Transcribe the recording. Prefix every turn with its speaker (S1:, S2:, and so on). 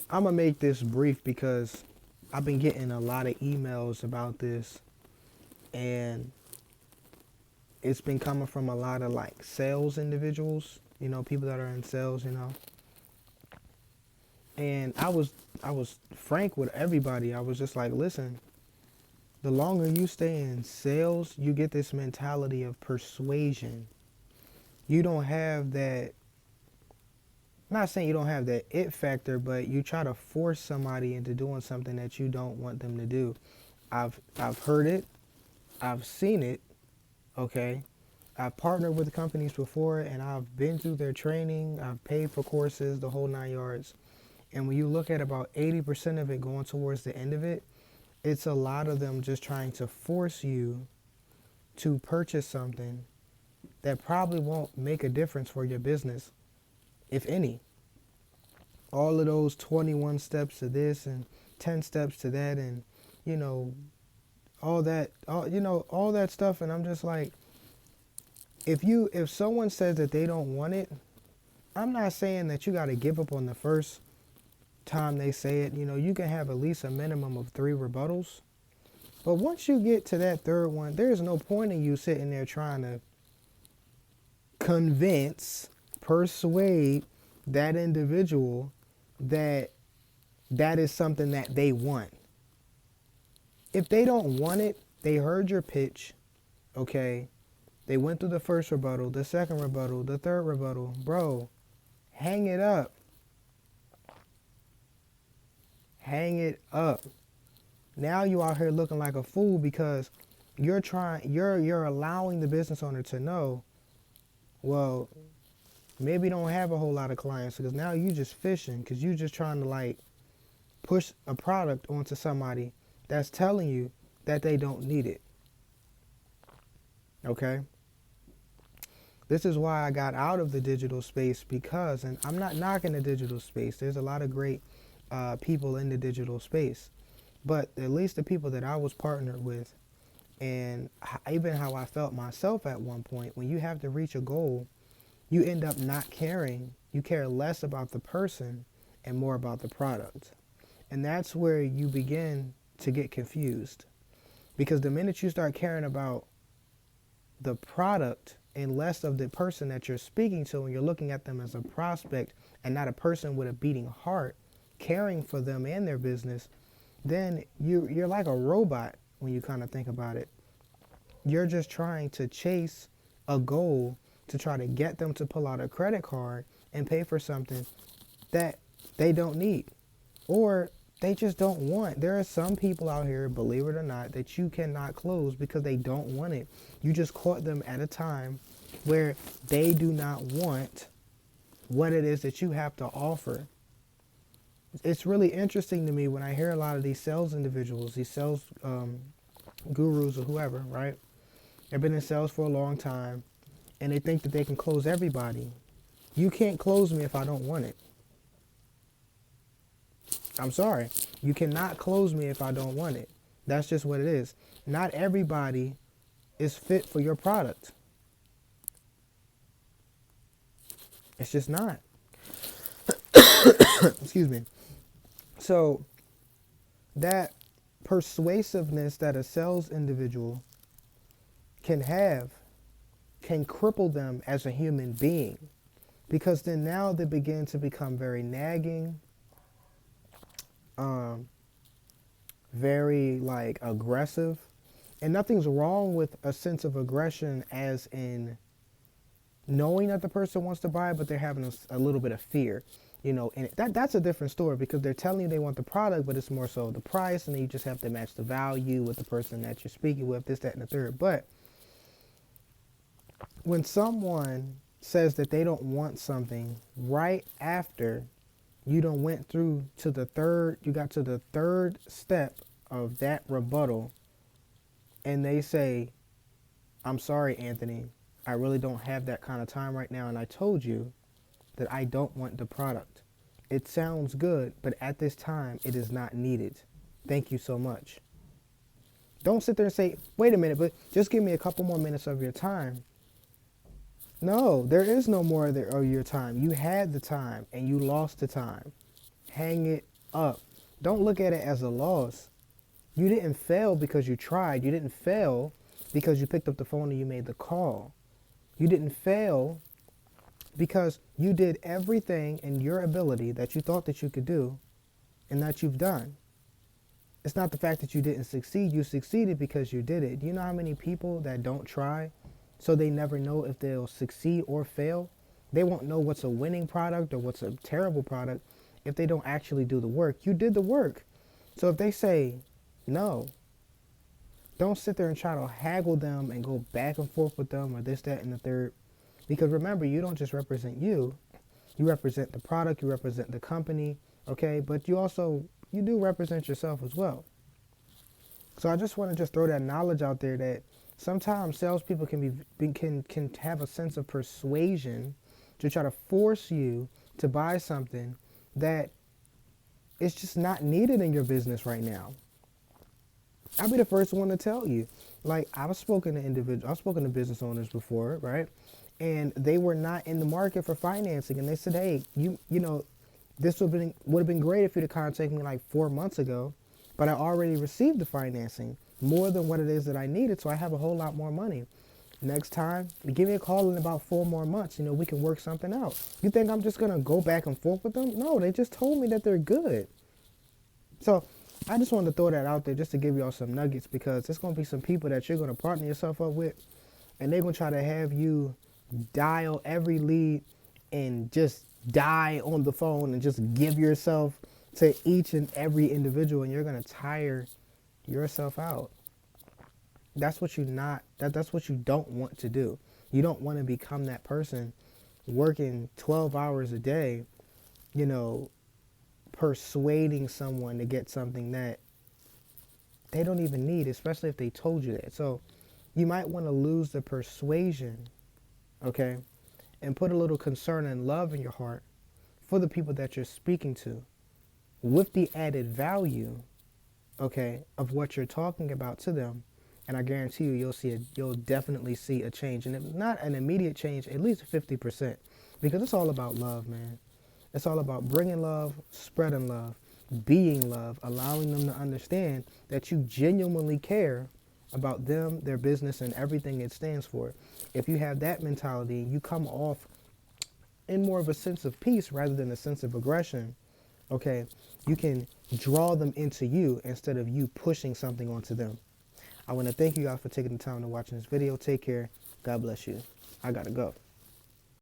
S1: I'm going to make this brief because I've been getting a lot of emails about this, and it's been coming from a lot of like sales individuals, people that are in sales. And I was frank with everybody. I was just like, listen, the longer you stay in sales, you get this mentality of persuasion. You don't have that, not saying you don't have that it factor, but you try to force somebody into doing something that you don't want them to do. I've heard it, I've seen it, okay? I've partnered with companies before, and I've been through their training, I've paid for courses, the whole 9 yards. And when you look at about 80% of it going towards the end of it, it's a lot of them just trying to force you to purchase something that probably won't make a difference for your business, if any. All of those 21 steps to this and 10 steps to that, and you know all that stuff. And I'm just like, if someone says that they don't want it, I'm not saying that you got to give up on the first time they say it. You can have at least a minimum of 3 rebuttals. But once you get to that third one, there's no point in you sitting there trying to convince, persuade that individual that that is something that they want. If they don't want it, they heard your pitch, okay? They went through the first rebuttal, the second rebuttal, the third rebuttal. Bro, hang it up. Hang it up. Now you out here looking like a fool because you're allowing the business owner to know, well, maybe don't have a whole lot of clients, because now you just fishing, because you just trying to like push a product onto somebody that's telling you that they don't need it. Okay? This is why I got out of the digital space, because, and I'm not knocking the digital space, there's a lot of great people in the digital space, but at least the people that I was partnered with, and even how I felt myself at one point, when you have to reach a goal, you end up not caring. You care less about the person and more about the product. And that's where you begin to get confused. Because the minute you start caring about the product and less of the person that you're speaking to, and you're looking at them as a prospect and not a person with a beating heart, caring for them and their business, then you're like a robot when you kind of think about it. You're just trying to chase a goal to try to get them to pull out a credit card and pay for something that they don't need or they just don't want. There are some people out here, believe it or not, that you cannot close because they don't want it. You just caught them at a time where they do not want what it is that you have to offer. It's really interesting to me when I hear a lot of these sales individuals, these sales gurus or whoever, right? They've been in sales for a long time, and they think that they can close everybody. You can't close me if I don't want it. I'm sorry. You cannot close me if I don't want it. That's just what it is. Not everybody is fit for your product. It's just not. Excuse me. So that persuasiveness that a sales individual can have can cripple them as a human being, because then now they begin to become very nagging, very like aggressive. And nothing's wrong with a sense of aggression as in knowing that the person wants to buy, but they're having a little bit of fear. And that's a different story, because they're telling you they want the product, but it's more so the price, and then you just have to match the value with the person that you're speaking with, this, that, and the third. But when someone says that they don't want something right after you done went through to you got to the third step of that rebuttal, and they say, I'm sorry, Anthony, I really don't have that kind of time right now, and I told you that I don't want the product. It sounds good, but at this time, it is not needed. Thank you so much. Don't sit there and say, wait a minute, but just give me a couple more minutes of your time. No, there is no more of your time. You had the time, and you lost the time. Hang it up. Don't look at it as a loss. You didn't fail because you tried. You didn't fail because you picked up the phone and you made the call. You didn't fail because you did everything in your ability that you thought that you could do and that you've done. It's not the fact that you didn't succeed. You succeeded because you did it. Do you know how many people that don't try, so they never know if they'll succeed or fail? They won't know what's a winning product or what's a terrible product if they don't actually do the work. You did the work. So if they say no, don't sit there and try to haggle them and go back and forth with them or this, that, and the third. Because remember, you don't just represent you. You represent the product, you represent the company, okay? But you do represent yourself as well. So I just want to just throw that knowledge out there that sometimes salespeople can have a sense of persuasion to try to force you to buy something that is just not needed in your business right now. I'll be the first one to tell you. Like, I've spoken to business owners before, right? And they were not in the market for financing, and they said, "Hey, you know, this would have been great if you'd have contacted me like 4 months ago, but I already received the financing, more than what it is that I needed, so I have a whole lot more money. Next time, give me a call in about 4 more months. You know, we can work something out." You think I'm just gonna go back and forth with them? No, they just told me that they're good. So I just wanted to throw that out there just to give y'all some nuggets, because there's gonna be some people that you're gonna partner yourself up with, and they're gonna try to have you dial every lead and just die on the phone and just give yourself to each and every individual, and you're going to tire yourself out. That's what that's what you don't want to do. You don't want to become that person working 12 hours a day, you know, persuading someone to get something that they don't even need, especially if they told you that. So you might want to lose the persuasion, okay, and put a little concern and love in your heart for the people that you're speaking to, with the added value, okay, of what you're talking about to them. And I guarantee you, you'll definitely see a change. And if not an immediate change, at least 50%, because it's all about love, man. It's all about bringing love, spreading love, being love, allowing them to understand that you genuinely care about them, their business, and everything it stands for. If you have that mentality, you come off in more of a sense of peace rather than a sense of aggression, okay, you can draw them into you instead of you pushing something onto them. I want to thank you guys for taking the time to watch this video. Take care. God bless you. I gotta go.